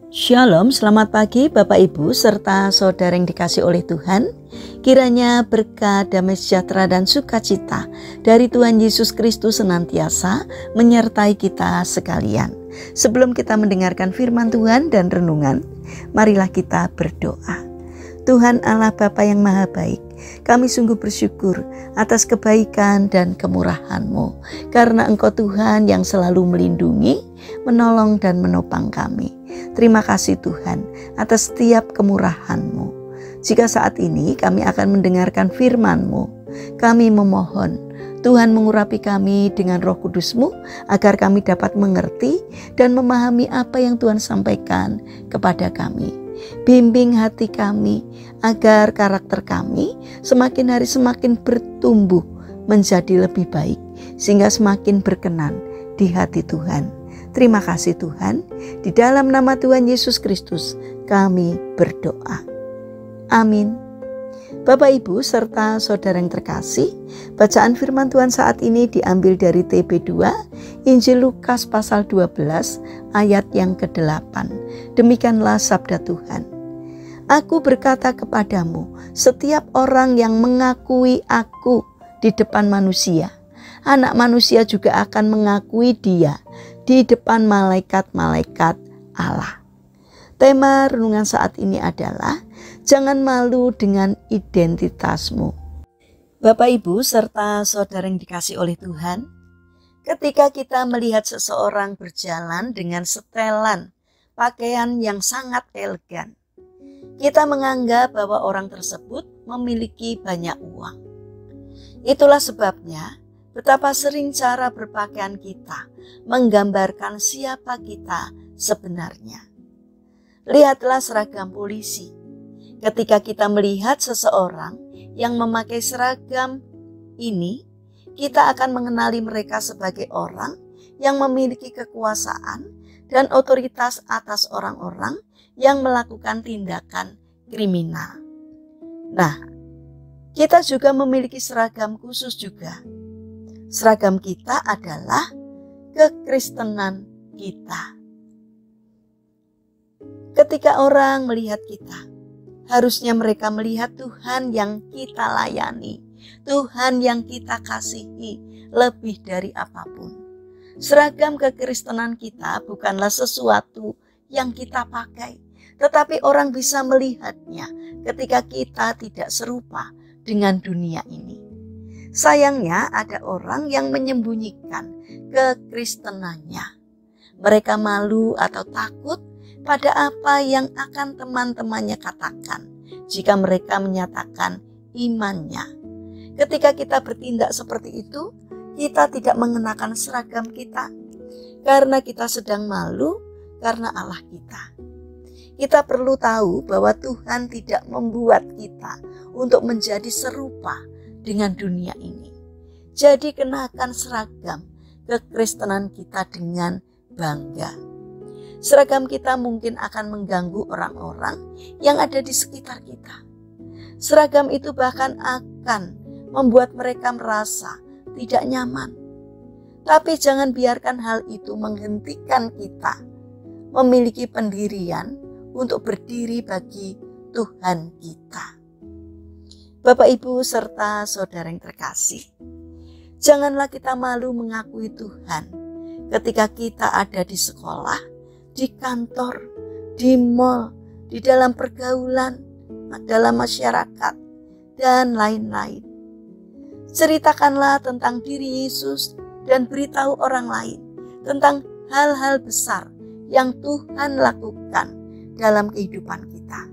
Shalom, selamat pagi Bapak Ibu serta saudara yang dikasih oleh Tuhan. Kiranya berkat, damai sejahtera dan sukacita dari Tuhan Yesus Kristus senantiasa menyertai kita sekalian. Sebelum kita mendengarkan firman Tuhan dan renungan, marilah kita berdoa. Tuhan Allah Bapa yang Maha Baik, kami sungguh bersyukur atas kebaikan dan kemurahan-Mu, karena Engkau Tuhan yang selalu melindungi, menolong dan menopang kami. Terima kasih Tuhan atas setiap kemurahan-Mu. Jika saat ini kami akan mendengarkan firman-Mu, kami memohon Tuhan mengurapi kami dengan Roh Kudus-Mu agar kami dapat mengerti dan memahami apa yang Tuhan sampaikan kepada kami. Bimbing hati kami agar karakter kami semakin hari semakin bertumbuh menjadi lebih baik, sehingga semakin berkenan di hati Tuhan. Terima kasih Tuhan, di dalam nama Tuhan Yesus Kristus kami berdoa. Amin. Bapak Ibu serta saudara yang terkasih, bacaan firman Tuhan saat ini diambil dari TB2, Injil Lukas pasal 12 ayat yang ke-8. Demikianlah sabda Tuhan. Aku berkata kepadamu, setiap orang yang mengakui aku di depan manusia, Anak Manusia juga akan mengakui dia di depan malaikat-malaikat Allah. Tema renungan saat ini adalah jangan malu dengan identitasmu. Bapak Ibu serta saudara yang dikasih oleh Tuhan, ketika kita melihat seseorang berjalan dengan setelan pakaian yang sangat elegan, kita menganggap bahwa orang tersebut memiliki banyak uang. Itulah sebabnya betapa sering cara berpakaian kita menggambarkan siapa kita sebenarnya. Lihatlah seragam polisi. Ketika kita melihat seseorang yang memakai seragam ini, kita akan mengenali mereka sebagai orang yang memiliki kekuasaan dan otoritas atas orang-orang yang melakukan tindakan kriminal. Nah, kita juga memiliki seragam khusus juga. Seragam kita adalah kekristenan kita. Ketika orang melihat kita, harusnya mereka melihat Tuhan yang kita layani, Tuhan yang kita kasihi lebih dari apapun. Seragam kekristenan kita bukanlah sesuatu yang kita pakai, tetapi orang bisa melihatnya ketika kita tidak serupa dengan dunia ini. Sayangnya ada orang yang menyembunyikan kekristenannya. Mereka malu atau takut pada apa yang akan teman-temannya katakan jika mereka menyatakan imannya. Ketika kita bertindak seperti itu, kita tidak mengenakan seragam kita karena kita sedang malu karena Allah kita. Kita perlu tahu bahwa Tuhan tidak membuat kita untuk menjadi serupa dengan dunia ini. Jadi kenakan seragam kekristenan kita dengan bangga. Seragam kita mungkin akan mengganggu orang-orang yang ada di sekitar kita. Seragam itu bahkan akan membuat mereka merasa tidak nyaman. Tapi jangan biarkan hal itu menghentikan kita memiliki pendirian untuk berdiri bagi Tuhan kita. Bapak Ibu serta saudara yang terkasih, janganlah kita malu mengakui Tuhan ketika kita ada di sekolah, di kantor, di mal, di dalam pergaulan, dalam masyarakat, dan lain-lain. Ceritakanlah tentang diri Yesus dan beritahu orang lain tentang hal-hal besar yang Tuhan lakukan dalam kehidupan kita.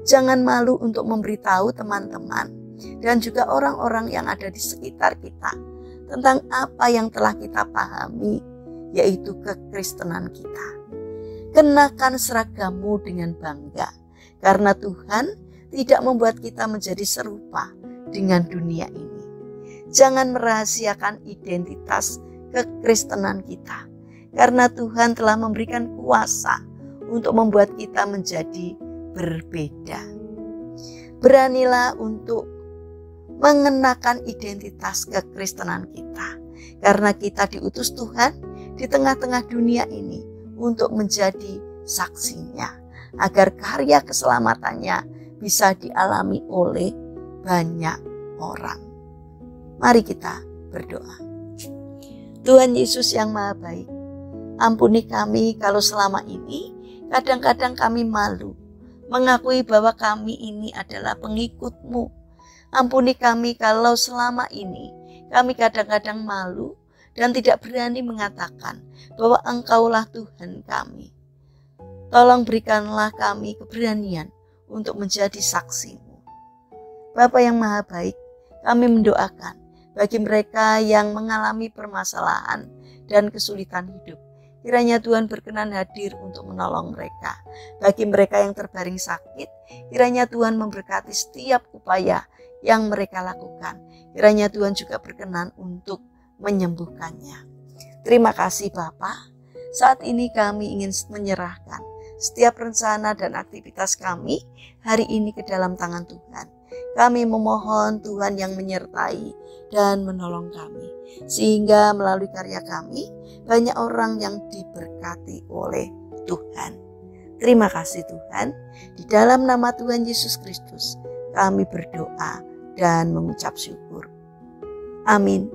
Jangan malu untuk memberitahu teman-teman dan juga orang-orang yang ada di sekitar kita tentang apa yang telah kita pahami, yaitu kekristenan kita. Kenakan seragammu dengan bangga, karena Tuhan tidak membuat kita menjadi serupa dengan dunia ini. Jangan merahasiakan identitas kekristenan kita, karena Tuhan telah memberikan kuasa untuk membuat kita menjadi berbeda. Beranilah untuk mengenakan identitas kekristenan kita, karena kita diutus Tuhan di tengah-tengah dunia ini untuk menjadi saksinya, agar karya keselamatannya bisa dialami oleh banyak orang. Mari kita berdoa. Tuhan Yesus yang Maha Baik, ampuni kami kalau selama ini kadang-kadang kami malu mengakui bahwa kami ini adalah pengikut-Mu. Ampuni kami kalau selama ini kami kadang-kadang malu dan tidak berani mengatakan bahwa Engkaulah Tuhan kami. Tolong berikanlah kami keberanian untuk menjadi saksi-Mu. Bapa yang Maha Baik, kami mendoakan bagi mereka yang mengalami permasalahan dan kesulitan hidup. Kiranya Tuhan berkenan hadir untuk menolong mereka. Bagi mereka yang terbaring sakit, kiranya Tuhan memberkati setiap upaya yang mereka lakukan. Kiranya Tuhan juga berkenan untuk menyembuhkannya. Terima kasih Bapa. Saat ini kami ingin menyerahkan setiap rencana dan aktivitas kami hari ini ke dalam tangan Tuhan. Kami memohon Tuhan yang menyertai dan menolong kami, sehingga melalui karya kami banyak orang yang diberkati oleh Tuhan. Terima kasih Tuhan. Di dalam nama Tuhan Yesus Kristus kami berdoa dan mengucap syukur. Amin.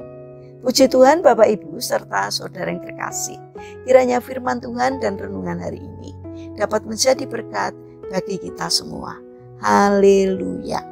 Puji Tuhan Bapak Ibu serta saudara yang terkasih. Kiranya firman Tuhan dan renungan hari ini dapat menjadi berkat bagi kita semua. Haleluya.